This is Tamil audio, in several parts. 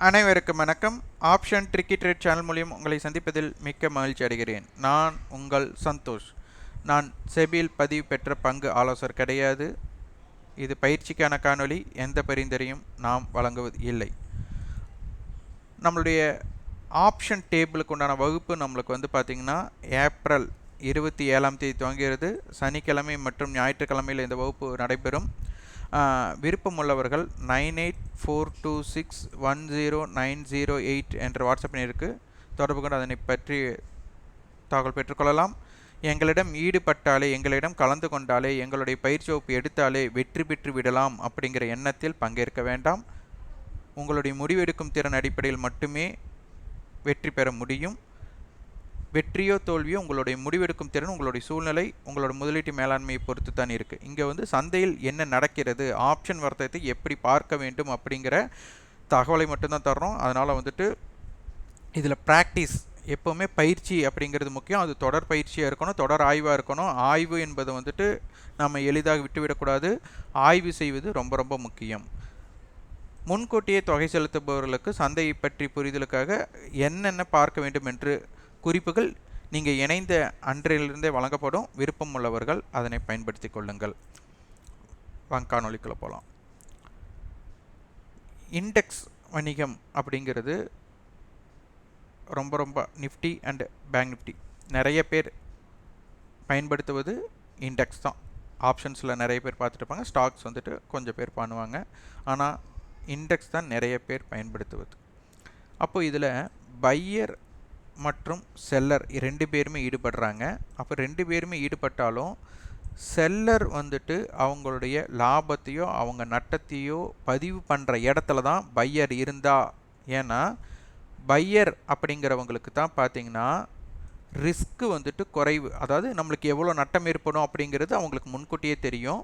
அனைவருக்கும் வணக்கம். ஆப்ஷன் ட்ரிக்கி ட்ரேட் சேனல் மூலியம் உங்களை சந்திப்பதில் மிக்க மகிழ்ச்சி அடைகிறேன். நான் உங்கள் சந்தோஷ். நான் செபியில் பதிவு பெற்ற பங்கு ஆலோசகர் கிடையாது. இது பயிற்சிக்கான காணொளி. எந்த பரிந்துரையும் நாம் வழங்குவது இல்லை. நம்மளுடைய ஆப்ஷன் டேபிளுக்கு உண்டான வகுப்பு நம்மளுக்கு பார்த்திங்கன்னா ஏப்ரல் 27ஆம் தேதி துவங்குகிறது. சனிக்கிழமை மற்றும் ஞாயிற்றுக்கிழமையில் இந்த வகுப்பு நடைபெறும். விருப்பமுள்ளவர்கள் 9842610908 என்ற வாட்ஸ்அப் எண்ணிற்கு தொடர்பு கொண்டு அதனை பற்றி தகவல் பெற்றுக்கொள்ளலாம். எங்களிடம் ஈடுபட்டாலே, எங்களிடம் கலந்து கொண்டாலே, எங்களுடைய பயிற்சி வகுப்பு எடுத்தாலே வெற்றி பெற்று விடலாம் அப்படிங்கிற எண்ணத்தில் பங்கேற்க வேண்டாம். உங்களுடைய முடிவெடுக்கும் திறன் அடிப்படையில் மட்டுமே வெற்றி பெற முடியும். வெற்றியோ தோல்வியோ உங்களுடைய முடிவெடுக்கும் திறன், உங்களுடைய சூழ்நிலை, உங்களோட முதலீட்டு மேலாண்மையை பொறுத்து தான் இருக்குது. இங்கே சந்தையில் என்ன நடக்கிறது, ஆப்ஷன் வர்த்தகத்தை எப்படி பார்க்க வேண்டும் அப்படிங்கிற தகவலை மட்டும்தான் தர்றோம். அதனால் இதில் ப்ராக்டிஸ், எப்போவுமே பயிற்சி அப்படிங்கிறது முக்கியம். அது தொடர் பயிற்சியாக இருக்கணும், தொடர் ஆய்வாக இருக்கணும். ஆய்வு என்பது நம்ம எளிதாக விட்டுவிடக்கூடாது. ஆய்வு செய்வது ரொம்ப ரொம்ப முக்கியம். முன்கூட்டியே தொகை செலுத்துபவர்களுக்கு சந்தையை பற்றி புரிதலுக்காக என்னென்ன பார்க்க வேண்டும் என்று குறிப்புகள் நீங்கள் இணைந்த அன்றையிலிருந்தே வழங்கப்படும். விருப்பம் உள்ளவர்கள் அதனை பயன்படுத்தி கொள்ளுங்கள். காணொளிக்குள்ள போகலாம். இண்டெக்ஸ் வணிகம் அப்படிங்கிறது ரொம்ப ரொம்ப நிஃப்டி அண்ட் பேங்க் நிஃப்டி நிறைய பேர் பயன்படுத்துவது இண்டெக்ஸ் தான். ஆப்ஷன்ஸில் நிறைய பேர் பார்த்துட்டு இருப்பாங்க, ஸ்டாக்ஸ் கொஞ்சம் பேர் பண்ணுவாங்க. ஆனால் இண்டெக்ஸ் தான் நிறைய பேர் பயன்படுத்துவது. அப்போது இதில் பையர் மற்றும் செல்லர் ரெண்டு பேருமே ஈடுபடுறாங்க. அப்போ ரெண்டு பேருமே ஈடுபட்டாலும் செல்லர் அவங்களுடைய லாபத்தையோ அவங்க நட்டத்தையோ பதிவு பண்ணுற இடத்துல தான் பையர் இருந்தா. ஏன்னா பையர் அப்படிங்கிறவங்களுக்கு தான் பார்த்திங்கன்னா ரிஸ்க்கு குறைவு. அதாவது நம்மளுக்கு எவ்வளோ நட்டம் ஏற்படும் அப்படிங்கிறது அவங்களுக்கு முன்கூட்டியே தெரியும்.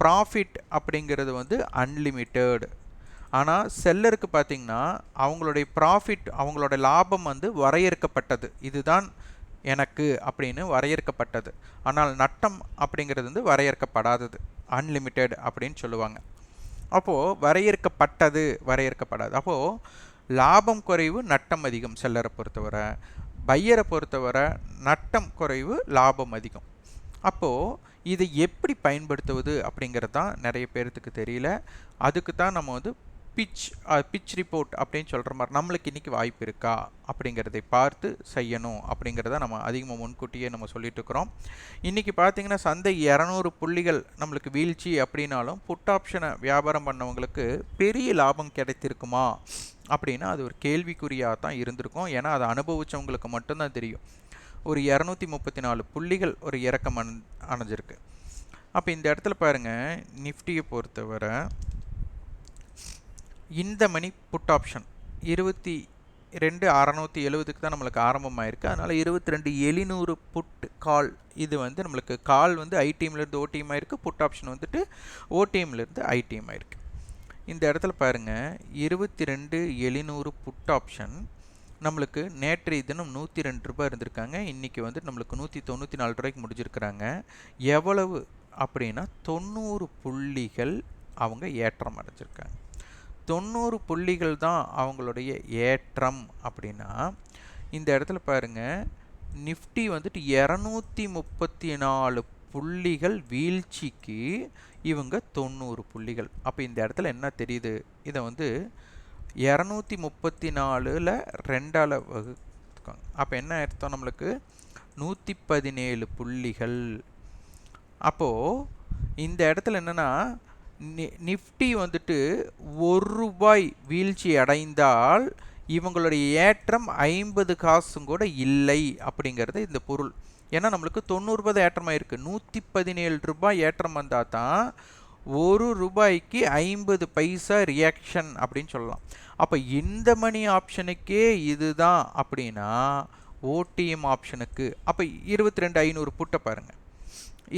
ப்ராஃபிட் அப்படிங்கிறது அன்லிமிட்டெட். ஆனால் செல்லருக்கு பார்த்திங்கன்னா அவங்களுடைய ப்ராஃபிட், அவங்களோட லாபம் வரையறுக்கப்பட்டது. இதுதான் எனக்கு அப்படின்னு வரையறுக்கப்பட்டது. ஆனால் நட்டம் அப்படிங்கிறது வரையறுக்கப்படாதது, அன்லிமிட்டெட் அப்படின்னு சொல்லுவாங்க. அப்போது வரையறுக்கப்படாது. அப்போது லாபம் குறைவு, நட்டம் அதிகம். செல்லரை பொறுத்தவரை, பையரை பொறுத்தவரை நட்டம் குறைவு, லாபம் அதிகம். அப்போது இதை எப்படி பயன்படுத்துவது அப்படிங்கிறது தான் நிறைய பேர்த்துக்கு தெரியல. அதுக்கு தான் நம்ம பிச் ரிப்போர்ட் அப்படின்னு சொல்கிற மாதிரி நம்மளுக்கு இன்றைக்கி வாய்ப்பு இருக்கா அப்படிங்கிறதை பார்த்து செய்யணும் அப்படிங்கிறத நம்ம அதிகமாக முன்கூட்டியே நம்ம சொல்லிட்டு இருக்கிறோம். இன்றைக்கி பார்த்திங்கன்னா சந்தை 200 புள்ளிகள் நம்மளுக்கு வீழ்ச்சி அப்படின்னாலும் புட் ஆப்ஷனை வியாபாரம் பண்ணவங்களுக்கு பெரிய லாபம் கிடைத்திருக்குமா அப்படின்னா அது ஒரு கேள்விக்குறியாக தான் இருந்திருக்கும். ஏன்னா அதை அனுபவித்தவங்களுக்கு மட்டும்தான் தெரியும். ஒரு 234 புள்ளிகள் ஒரு இறக்கம் அணைஞ்சிருக்கு. அப்போ இந்த இடத்துல பாருங்கள், நிஃப்டியை பொறுத்தவரை இந்த மணி புட் ஆப்ஷன் 22,670க்கு தான் நம்மளுக்கு ஆரம்பமாயிருக்கு. அதனால் 22,700 புட் கால். இது நம்மளுக்கு கால் ஐடிஎம்லேருந்து ஓடிஎம் ஆயிருக்கு. புட் ஆப்ஷன் ஓடிஎம்லேருந்து ஐடிஎம் ஆயிருக்கு. இந்த இடத்துல பாருங்கள், 22,700 புட் ஆப்ஷன் நம்மளுக்கு நேற்றைய தினம் 102 ரூபாய் இருந்திருக்காங்க. இன்றைக்கி நம்மளுக்கு 194 ரூபாய்க்கு முடிஞ்சிருக்கிறாங்க. எவ்வளவு அப்படின்னா 90 புள்ளிகள் அவங்க ஏற்றம் அடைஞ்சிருக்காங்க. 90 புள்ளிகள் தான் அவங்களுடைய ஏற்றம். அப்படின்னா இந்த இடத்துல பாருங்கள், நிஃப்டி 234 புள்ளிகள் வீழ்ச்சிக்கு இவங்க 90 புள்ளிகள். அப்போ இந்த இடத்துல என்ன தெரியுது, இதை 234ல் 2ஆல் வகுத்துக்காங்க. அப்போ என்ன அர்த்தம், நம்மளுக்கு 117 புள்ளிகள். அப்போது இந்த இடத்துல என்னென்னா நிஃப்டி 1 ரூபாய் வீழ்ச்சி அடைந்தால் இவங்களுடைய ஏற்றம் 50 காசும் கூட இல்லை அப்படிங்கிறது இந்த பொருள். ஏன்னா நம்மளுக்கு 90 ரூபாய் ஏற்றமாக இருக்குது. 117 ரூபாய் ஏற்றம் வந்தால் தான் 1 ரூபாய்க்கு 50 பைசா ரியாக்ஷன் அப்படின்னு சொல்லலாம். அப்போ இந்த மணி ஆப்ஷனுக்கே இதுதான் அப்படின்னா ஓடிஎம் ஆப்ஷனுக்கு அப்போ 22,500 புட்டை பாருங்கள்.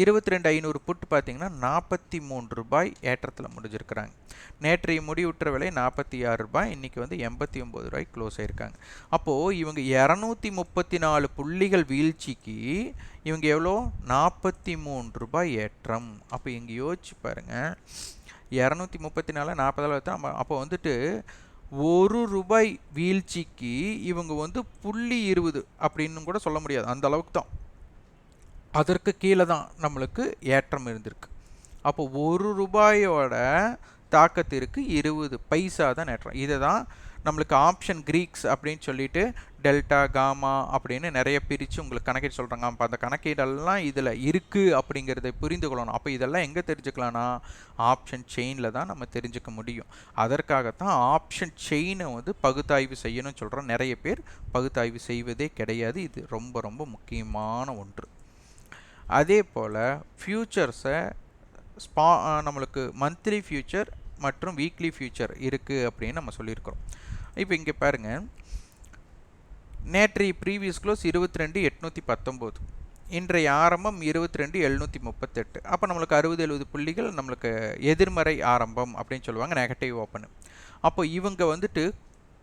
22,500 புட்டு பார்த்திங்கன்னா 43 ரூபாய் ஏற்றத்தில் முடிஞ்சிருக்கிறாங்க. நேற்றைய முடிவுற்ற விலை 46 ரூபாய், இன்றைக்கி 89 ரூபாய் க்ளோஸ் ஆகிருக்காங்க. அப்போது இவங்க 234 புள்ளிகள் வீழ்ச்சிக்கு இவங்க எவ்வளோ, 43 ரூபாய் ஏற்றம். அப்போ இங்கே யோசிச்சு பாருங்கள், 234 40 அப்போ ரூபாய் வீழ்ச்சிக்கு இவங்க வந்து 0.20 அப்படின்னு கூட சொல்ல முடியாது, அந்த அளவுக்கு தான். அதற்கு கீழே தான் நம்மளுக்கு ஏற்றம் இருந்திருக்கு. அப்போ ரூபாயோட தாக்கத்திற்கு 20 பைசா தான் ஏற்றம். இதை தான் நம்மளுக்கு ஆப்ஷன் கிரீக்ஸ் அப்படின்னு சொல்லிட்டு டெல்டா காமா அப்படின்னு நிறைய பிரித்து உங்களுக்கு கணக்கீடு சொல்கிறாங்க. அப்போ அந்த கணக்கீடெல்லாம் இதில் இருக்குது அப்படிங்கிறத புரிந்து கொள்ளணும். அப்போ இதெல்லாம் எங்கே தெரிஞ்சுக்கலாம்னா ஆப்ஷன் செயினில் தான் நம்ம தெரிஞ்சுக்க முடியும். அதற்காகத்தான் ஆப்ஷன் செயினை வந்து பகுத்தாய்வு செய்யணும்னு சொல்கிறோம். நிறைய பேர் பகுத்தாய்வு செய்வதே கிடையாது. இது ரொம்ப ரொம்ப முக்கியமான ஒன்று. அதே போல் ஃபியூச்சர்ஸை நம்மளுக்கு மந்த்லி ஃபியூச்சர் மற்றும் வீக்லி ஃபியூச்சர் இருக்குது அப்படின்னு நம்ம சொல்லியிருக்கிறோம். இப்போ இங்கே பாருங்கள், நேற்றைய ப்ரீவியஸ் க்ளோஸ் 22,819, இன்றைய ஆரம்பம் 22,738. அப்போ நம்மளுக்கு 60-70 புள்ளிகள் நம்மளுக்கு எதிர்மறை ஆரம்பம் அப்படின்னு சொல்லுவாங்க, நெகட்டிவ் ஓப்பனு. அப்போ இவங்க வந்துட்டு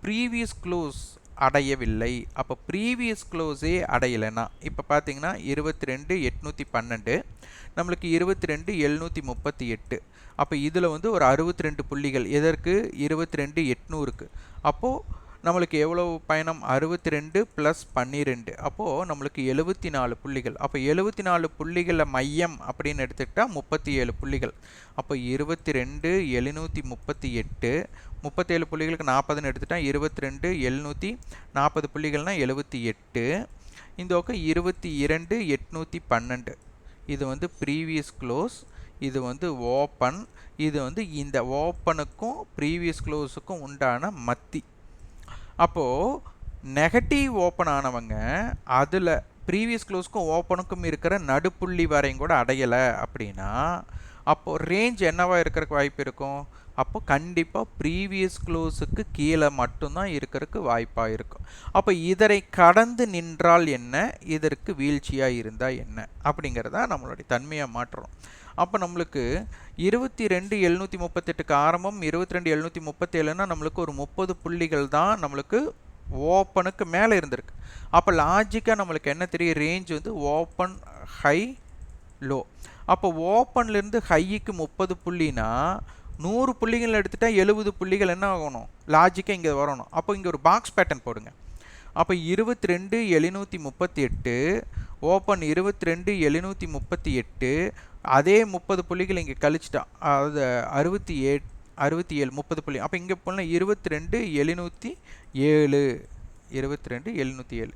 ப்ரீவியஸ் க்ளோஸ் அடையவில்லை. அப்போ ப்ரீவியஸ் க்ளோஸே அடையலைன்னா இப்போ பார்த்தீங்கன்னா 22,812 நம்மளுக்கு 22,738. அப்போ இதில் வந்து ஒரு 62 புள்ளிகள் எதற்கு 22,800க்கு. அப்போது நம்மளுக்கு எவ்வளவு பயணம் 62 + 12, அப்போது நம்மளுக்கு 74 புள்ளிகள். அப்போ 74 புள்ளிகளில் மையம் அப்படின்னு எடுத்துக்கிட்டால் 37 புள்ளிகள். அப்போ 22,738 37 புள்ளிகளுக்கு 40ன்னு எடுத்துட்டால் 22,740 புள்ளிகள்னால் 78. இந்த பக்கம் 22,812 இது வந்து ப்ரீவியஸ் க்ளோஸ், இது வந்து ஓப்பன், இது வந்து இந்த ஓப்பனுக்கும் ப்ரீவியஸ் க்ளோஸுக்கும் உண்டான மத்தி. அப்போது நெகட்டிவ் ஓப்பன் ஆனவங்க அதில் ப்ரீவியஸ் க்ளோஸுக்கும் ஓப்பனுக்கும் இருக்கிற நடுப்புள்ளி வரையும் கூட அடையலை அப்படின்னா அப்போது ரேஞ்ச் என்னவாக இருக்கிறதுக்கு வாய்ப்பு இருக்கும்? அப்போ கண்டிப்பாக ப்ரீவியஸ் க்ளோஸுக்கு கீழே மட்டும்தான் இருக்கிறதுக்கு வாய்ப்பாக இருக்கும். அப்போ இதனை கடந்து நின்றால் என்ன, இதற்கு வீழ்ச்சியாக இருந்தால் என்ன அப்படிங்கிறத நம்மளுடைய தன்மையாக மாற்றுறோம். அப்போ நம்மளுக்கு 22,738க்கு ஆரம்பம் 22,737ன்னா நம்மளுக்கு ஒரு 30 புள்ளிகள் தான் நம்மளுக்கு ஓப்பனுக்கு மேலே இருந்திருக்கு. அப்போ லாஜிக்காக நம்மளுக்கு என்ன தெரியும், ரேஞ்ச் வந்து ஓப்பன் ஹை லோ. அப்போ ஓப்பன்லேருந்து ஹைக்கு 30 புள்ளினா 100 புள்ளிகள் எடுத்துட்டால் 70 புள்ளிகள் என்ன ஆகணும், லாஜிக்காக இங்கே வரணும். அப்போ இங்கே ஒரு பாக்ஸ் பேட்டர்ன் போடுங்க. அப்போ 22,738 ஓப்பன் 22,738 அதே 30 புள்ளிகள் இங்கே கழிச்சிட்டா, அதாவது 67 30 புள்ளி. அப்போ இங்கே போனால் 22,707 22,707.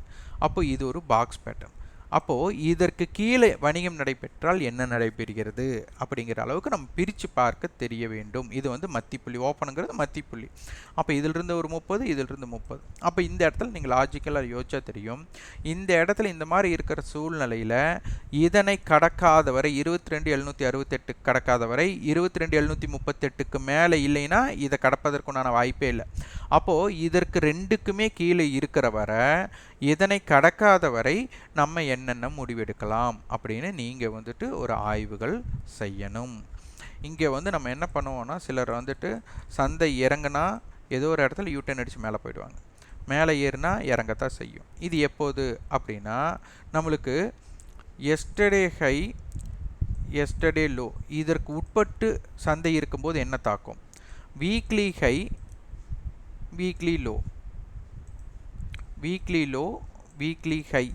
அப்போ இது ஒரு பாக்ஸ் பேட்டர்ன். அப்போது இதற்கு கீழே வணிகம் நடைபெற்றால் என்ன நடைபெறுகிறது அப்படிங்கிற அளவுக்கு நம்ம பிரித்து பார்க்க தெரிய வேண்டும். இது வந்து மத்திப்புள்ளி, ஓப்பனுங்கிறது மத்திப்புள்ளி. அப்போ இதிலிருந்து ஒரு 30, இதிலிருந்து 30. அப்போ இந்த இடத்துல நீங்கள் லாஜிக்கலாக யோசிச்சா தெரியும், இந்த இடத்துல இந்த மாதிரி இருக்கிற சூழ்நிலையில் இதனை கடக்காத வரை 22,768 கடக்காத வரை 22,738க்கு மேலே இல்லைன்னா இதை கடப்பதற்குண்டான வாய்ப்பே இல்லை. அப்போது இதற்கு ரெண்டுக்குமே கீழே இருக்கிற வரை இதனை கடக்காத வரை நம்ம என்னென்ன முடிவெடுக்கலாம் அப்படின்னு நீங்கள் வந்துட்டு ஒரு ஆய்வுகள் செய்யணும். இங்கே வந்து நம்ம என்ன பண்ணுவோம்னா, சிலர் வந்துட்டு சந்தை இறங்குனா ஏதோ ஒரு இடத்துல யூட்டர்ன் அடித்து மேலே போயிடுவாங்க, மேலே ஏறினா இறங்கத்தான் செய்யும். இது எப்போது அப்படின்னா, நம்மளுக்கு எஸ்டர்டே ஹை எஸ்டர்டே லோ இதற்கு உட்பட்டு சந்தை இருக்கும்போது என்ன தாக்கும், weekly high weekly low weekly high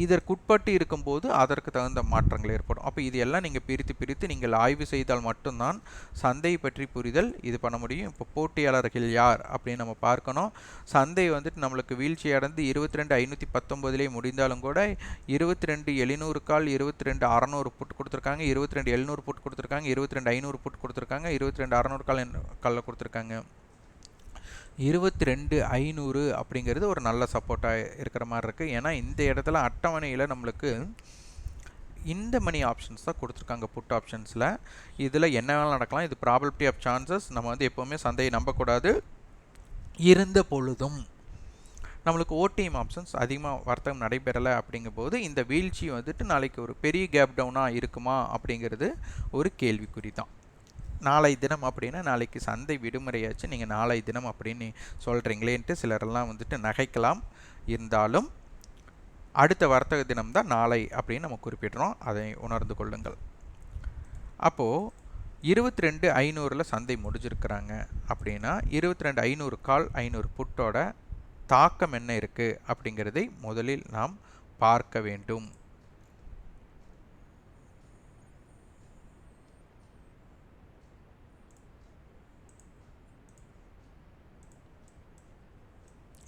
இதற்குட்பட்டு இருக்கும்போது அதற்கு தகுந்த மாற்றங்கள் ஏற்படும். அப்போ இது எல்லாம் நீங்கள் பிரித்து நீங்கள் ஆய்வு செய்தால் மட்டும்தான் சந்தை பற்றி புரிதல் இது பண்ண முடியும். இப்போ போட்டியாளர்கள் யார் அப்படின்னு நம்ம பார்க்கணும். சந்தை வந்துட்டு நம்மளுக்கு வீழ்ச்சி அடைந்து 22,519 முடிந்தாலும் கூட 22,700 கால் 22,600 புட் கொடுத்துருக்காங்க, 22,700 புட் கொடுத்துருக்காங்க, 22,500 புட் கொடுத்துருக்காங்க, 22,600 காலில் கொடுத்துருக்காங்க. 22,500 அப்படிங்கிறது ஒரு நல்ல சப்போர்ட்டாக இருக்கிற மாதிரி இருக்குது. ஏன்னா இந்த இடத்துல அட்டவணையில் நம்மளுக்கு இந்த மணி ஆப்ஷன்ஸ் தான் கொடுத்துருக்காங்க புட் ஆப்ஷன்ஸில். இதில் என்ன வேணாலும் நடக்கலாம், இது ப்ராபபிலிட்டி ஆஃப் சான்சஸ். நம்ம வந்து எப்போவுமே சந்தையை நம்பக்கூடாது. இருந்த பொழுதும் நம்மளுக்கு ஓடிஎம் ஆப்ஷன்ஸ் அதிகமாக வர்த்தகம் நடைபெறலை அப்படிங்கும்போது இந்த வீழ்ச்சி வந்துட்டு நாளைக்கு ஒரு பெரிய கேப் டவுனாக இருக்குமா அப்படிங்கிறது ஒரு கேள்விக்குறி தான். நாளை தினம் அப்படின்னா நாளைக்கு சந்தை விடுமுறையாச்சு, நீங்கள் நாளை தினம் அப்படின்னு சொல்கிறீங்களேன்ட்டு சிலரெல்லாம் வந்துட்டு நகைக்கலாம். இருந்தாலும் அடுத்த வர்த்தக தினம்தான் நாளை அப்படின்னு நம்ம குறிப்பிடுறோம், அதை உணர்ந்து கொள்ளுங்கள். அப்போது 22,500ல் சந்தை முடிஞ்சிருக்கிறாங்க அப்படின்னா 22,500 கால் 500 புட்டோட தாக்கம் என்ன இருக்குது அப்படிங்கிறதை முதலில் நாம் பார்க்க வேண்டும்.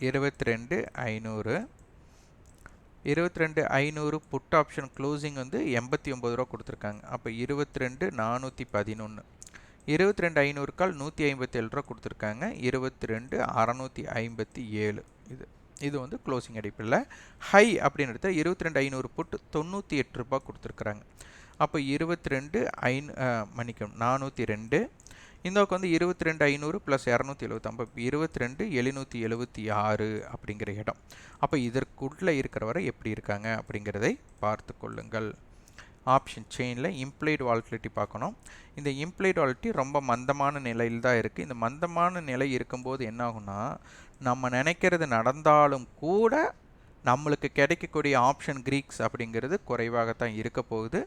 இருபத்தி 22,500 புட் ஆப்ஷன் க்ளோசிங் வந்து 89 ரூபா கொடுத்துருக்காங்க. அப்போ 22,411. 22,500 கால் 157 ரூபா கொடுத்துருக்காங்க. 22,657. இது வந்து க்ளோசிங் அடிப்பில். ஹை அப்படின்னு எடுத்தால் 22,500 புட்டு 98 ரூபா கொடுத்துருக்குறாங்க. அப்போ 402. இந்த பக்கம் வந்து 22,500 + 270. 22,776 அப்படிங்கிற இடம். அப்போ இதற்குள்ளே இருக்கிறவரை எப்படி இருக்காங்க அப்படிங்கிறதை பார்த்து கொள்ளுங்கள். ஆப்ஷன் செயினில் இம்ப்ளைடு வாலட்டிலிட்டி பார்க்கணும். இந்த இம்ப்ளைடு வாலட்டிலிட்டி ரொம்ப மந்தமான நிலையில் தான் இருக்குது. இந்த மந்தமான நிலை இருக்கும்போது என்ன ஆகும்னா, நம்ம நினைக்கிறது நடந்தாலும் கூட நம்மளுக்கு கிடைக்கக்கூடிய ஆப்ஷன் கிரீக்ஸ் அப்படிங்கிறது குறைவாகத்தான் இருக்க போகுது.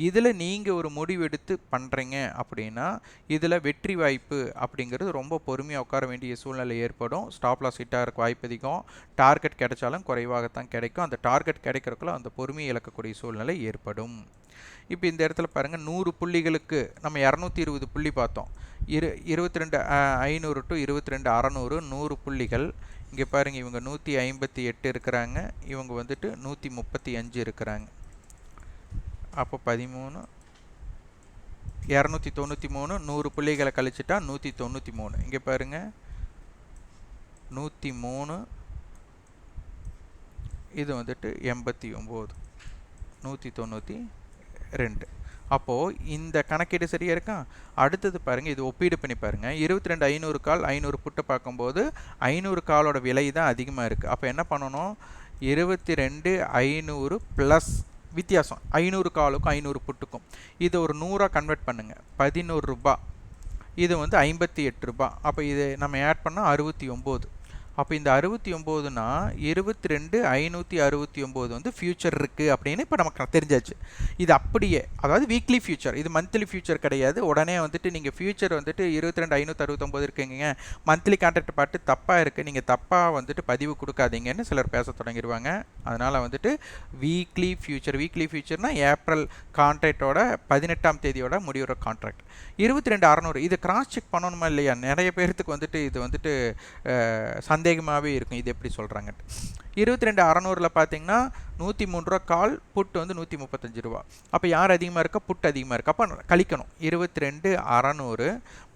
இதில் நீங்கள் ஒரு முடிவெடுத்து பண்ணுறீங்க அப்படின்னா இதில் வெற்றி வாய்ப்பு அப்படிங்கிறது ரொம்ப பொறுமையாக உட்கார வேண்டிய சூழ்நிலை ஏற்படும். ஸ்டாப் லாஸ் ஹிட் ஆகிறதுக்கு வாய்ப்பு அதிகம். டார்கெட் கிடைச்சாலும் குறைவாகத்தான் கிடைக்கும். அந்த டார்கெட் கிடைக்கிறதுக்குள்ள அந்த பொறுமையை இழக்கக்கூடிய சூழ்நிலை ஏற்படும். இப்போ இந்த இடத்துல பாருங்கள், 100 புள்ளிகளுக்கு நம்ம 220 புள்ளி பார்த்தோம். 22,500 to 22,600 100 புள்ளிகள். இங்கே பாருங்கள், இவங்க 158 இருக்கிறாங்க, இவங்க வந்துட்டு 135 இருக்கிறாங்க. அப்போ 13 293 100 புள்ளிகளை கழிச்சிட்டா 193. இங்கே பாருங்கள் 103, இது வந்துட்டு 89, 192. அப்போது இந்த கணக்கீடு சரியாக இருக்கா? அடுத்தது பாருங்கள், இது ஒப்பீடு பண்ணி பாருங்கள். 22,500 கால் 500 புட்டை பார்க்கும்போது 500 காலோட விலை தான் அதிகமாக இருக்குது. அப்போ என்ன பண்ணணும்? 22,500 ப்ளஸ் வித்தியாசம் 500 காலுக்கும் 500 புட்டுக்கும் இது ஒரு 100 கன்வெர்ட் பண்ணுங்கள். 11 ரூபா. இது வந்து 58 ரூபா. அப்போ இது நம்ம ஆட் பண்ணால் 69. அப்போ இந்த 69னா 22,569 வந்து ஃபியூச்சர் இருக்குது அப்படின்னு இப்போ நமக்கு தெரிஞ்சாச்சு. இது அப்படியே, அதாவது வீக்லி ஃபியூச்சர், இது மந்த்லி ஃபியூச்சர் கிடையாது. உடனே வந்துட்டு நீங்கள் ஃபியூச்சர் வந்துட்டு 22,569 இருக்குங்க, மந்த்லி கான்ட்ராக்ட் பார்த்து தப்பாக இருக்குது, நீங்கள் தப்பாக வந்துட்டு பதிவு கொடுக்காதீங்கன்னு சிலர் பேச தொடங்கிடுவாங்க. அதனால் வந்துட்டு வீக்லி ஃபியூச்சர்னால் ஏப்ரல் கான்ட்ராக்டோட 18ஆம் தேதியோட முடிவுற கான்ட்ராக்ட். 22,600 இது கிராஸ் செக் பண்ணணுமா இல்லையா? நிறைய பேர்த்துக்கு வந்துட்டு இது வந்துட்டு சந்தேகமாகவே இருக்கும், இது எப்படி சொல்கிறாங்க. 22,600ல் பார்த்தீங்கன்னா 103 ரூபா கால், புட்டு வந்து 135 ரூபா. அப்போ யார் அதிகமாக இருக்கா? புட்டு அதிகமாக இருக்கா. அப்போ கழிக்கணும். 22,600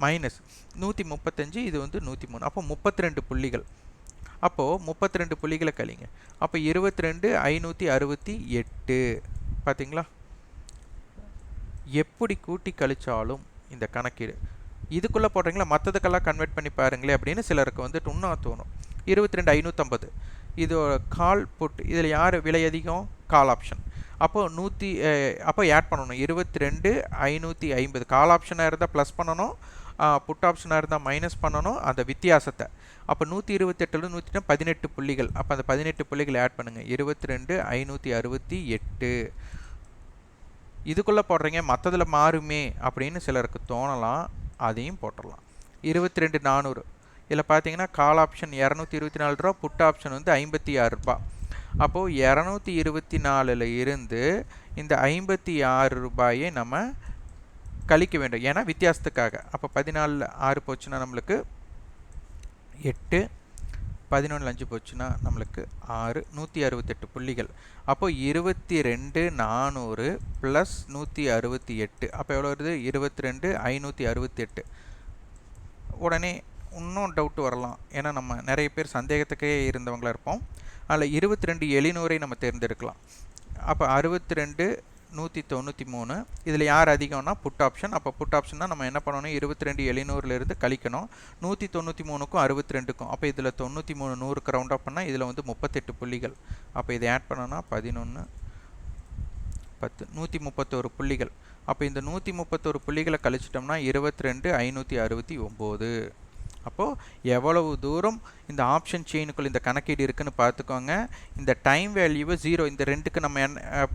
மைனஸ் 135, இது வந்து 103. அப்போ 32 புள்ளிகள். அப்போது 32 புள்ளிகளை கழிங்க. அப்போ 22,568. பார்த்தீங்களா? எப்படி கூட்டி கழிச்சாலும் இந்த கணக்கீடு இதுக்குள்ளே போடுறீங்களா, மற்றதுக்கெல்லாம் கன்வெர்ட் பண்ணி பாருங்களே அப்படின்னு சிலருக்கு வந்துட்டு இன்னும் தோணும். 22,550 இது கால் புட். இதில் யார் விலை அதிகம்? Call option. அப்போது அப்போ ஆட் பண்ணணும். 22,550 கால் ஆப்ஷனாக இருந்தால் ப்ளஸ் பண்ணணும், புட் ஆப்ஷனாக இருந்தால் மைனஸ் பண்ணணும் அந்த வித்தியாசத்தை. அப்போ 128 118 புள்ளிகள். அப்போ அந்த 18 புள்ளிகள் ஆட் பண்ணுங்கள். 22,568. இதுக்குள்ளே போடுறீங்க, மற்றதில் மாறுமே அப்படின்னு சிலருக்கு தோணலாம், அதையும் போட்டுடலாம். 22,400 இதில் பார்த்தீங்கன்னா கால் ஆப்ஷன் 224 ரூபா, புட் ஆப்ஷன் வந்து 56 ரூபா. அப்போது 224ல் இருந்து இந்த 56 ரூபாயை நம்ம கழிக்க வேண்டும், ஏன்னா வித்தியாசத்துக்காக. அப்போ 14 6 போச்சுன்னா நம்மளுக்கு 8, 11 5 போச்சுன்னா நம்மளுக்கு 6, 168 புள்ளிகள். அப்போது 22,400 ப்ளஸ் 168. அப்போ எவ்வளோ வருது? 22,568. உடனே இன்னும் டவுட் வரலாம், ஏன்னா நம்ம நிறைய பேர் சந்தேகத்துக்கே இருந்தவங்களாக இருப்போம். அதில் 22,700 நம்ம தேர்ந்தெடுக்கலாம். அப்போ 62,193. இதில் யார் அதிகம்னா புட் ஆப்ஷன். அப்போ புட் ஆப்ஷன்னா நம்ம என்ன பண்ணணும்? 22,700லேருந்து கழிக்கணும் 193க்கும் 62க்கும். அப்போ இதில் 93 100க்கு ரவுண்ட் ஆஃப் பண்ணால் இதில் வந்து 38 புள்ளிகள். அப்போ இதை ஆட் பண்ணோன்னா 11 10 131 புள்ளிகள். அப்போ இந்த 131 புள்ளிகளை கழிச்சிட்டோம்னா 22,569. அப்போது எவ்வளவு தூரம் இந்த ஆப்ஷன் செயினுக்குள் இந்த கணக்கீடு இருக்குன்னு பார்த்துக்கோங்க. இந்த டைம் வேல்யூவை 0 இந்த ரெண்டுக்கு நம்ம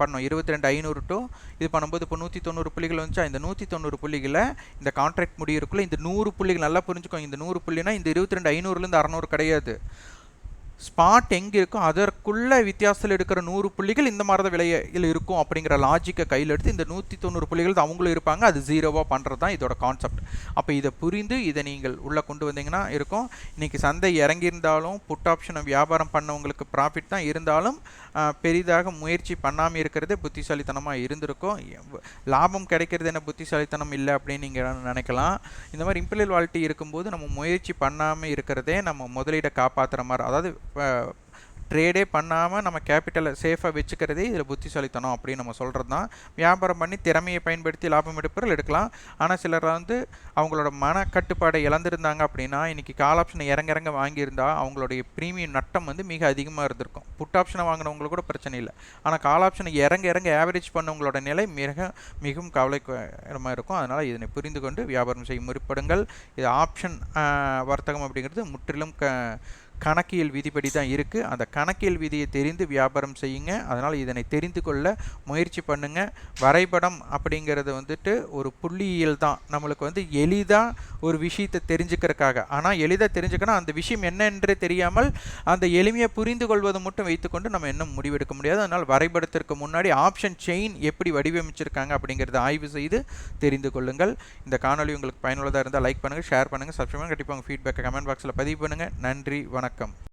பண்ணோம் 22,500 டு இது பண்ணும்போது இப்போ 190 புள்ளிகள் வந்துச்சா, இந்த 190 புள்ளிகளை இந்த கான்ட்ராக்ட் முடியறதுக்குள்ளே இந்த 100 புள்ளிகள் நல்லா புரிஞ்சுக்கோங்க. இந்த 100 புள்ளினா இந்த 22,500லேருந்து 600 கிடையாது. ஸ்பாட் எங்கே இருக்கும் அதற்குள்ள வித்தியாசத்தில் எடுக்கிற 100 புள்ளிகள் இந்த மாதிரி தான் விலையில் இருக்கும் அப்படிங்கிற லாஜிக்கை கையில் எடுத்து இந்த 190 புள்ளிகள் தான் அவங்களும் இருப்பாங்க, அது 0வாக பண்ணுறது தான் இதோட கான்செப்ட். அப்போ இதை புரிந்து இதை நீங்கள் உள்ளே கொண்டு வந்தீங்கன்னா இருக்கும். இன்றைக்கி சந்தை இறங்கியிருந்தாலும் புட் ஆப்ஷனை வியாபாரம் பண்ணவங்களுக்கு ப்ராஃபிட் தான் இருந்தாலும் பெரிதாக முயற்சி பண்ணாமல் இருக்கிறதே புத்திசாலித்தனமாக இருந்திருக்கும். லாபம் கிடைக்கிறது என்ன புத்திசாலித்தனம் இல்லை அப்படின்னு நீங்கள் நினைக்கலாம். இந்த மாதிரி இம்பீரியல் வாலிட்டி இருக்கும்போது நம்ம முயற்சி பண்ணாமல் இருக்கிறதே நம்ம முதலீடை காப்பாற்றுற மாதிரி, அதாவது ட்ரேடே பண்ணாமல் நம்ம கேபிட்டலை சேஃபாக வச்சுக்கிறதே இதில் புத்திசாலித்தனம் அப்படின்னு நம்ம சொல்கிறது தான். வியாபாரம் பண்ணி திறமையை பயன்படுத்தி லாபம் எடுப்பவர்கள் எடுக்கலாம். ஆனால் சிலர் அவங்களோட மன கட்டுப்பாடை இழந்திருந்தாங்க அப்படின்னா இன்றைக்கி கால் ஆப்ஷனை இறங்க வாங்கியிருந்தால் அவங்களுடைய ப்ரீமியம் நட்டம் மிக அதிகமாக இருந்திருக்கும். புட் ஆப்ஷனை வாங்கினவங்களுக்கு கூட பிரச்சனை இல்லை. ஆனால் கால் ஆப்ஷனை இறங்க ஆவரேஜ் பண்ணவங்களோட நிலை மிகவும் கவலைக்கிடமாக இருக்கும். அதனால் இதனை புரிந்து கொண்டு வியாபாரம் செய்ய முற்படுங்கள். இது ஆப்ஷன் வர்த்தகம் அப்படிங்கிறது முற்றிலும் கணக்கியல் விதிப்படி தான் இருக்குது. அந்த கணக்கியல் விதியை தெரிந்து வியாபாரம் செய்யுங்க. அதனால் இதனை தெரிந்து கொள்ள முயற்சி பண்ணுங்கள். வரைபடம் அப்படிங்கிறது ஒரு புள்ளியியல் தான். நம்மளுக்கு எளிதாக ஒரு விஷயத்தை தெரிஞ்சுக்கிறதுக்காக, ஆனால் எளிதாக தெரிஞ்சுக்கணும் அந்த விஷயம் என்னன்றே தெரியாமல் அந்த எளிமையை புரிந்து கொள்வதை மட்டும் வைத்துக்கொண்டு நம்ம இன்னும் முடிவெடுக்க முடியாது. அதனால் வரைபடத்திற்கு முன்னாடி ஆப்ஷன் செயின் எப்படி வடிவமைச்சிருக்காங்க அப்படிங்கிறத ஆய்வு செய்து தெரிந்து கொள்ளுங்கள். இந்த காணொலி உங்களுக்கு பயனுள்ளதாக இருந்தால் லைக் பண்ணுங்கள், ஷேர் பண்ணுங்கள், சப்ஸ்கிரைப் பண்ணுங்கள். கண்டிப்பாக உங்கள் ஃபீட்பேக்கை கமெண்ட் பாக்ஸில் பதிவு பண்ணுங்கள். நன்றி, வணக்கம்.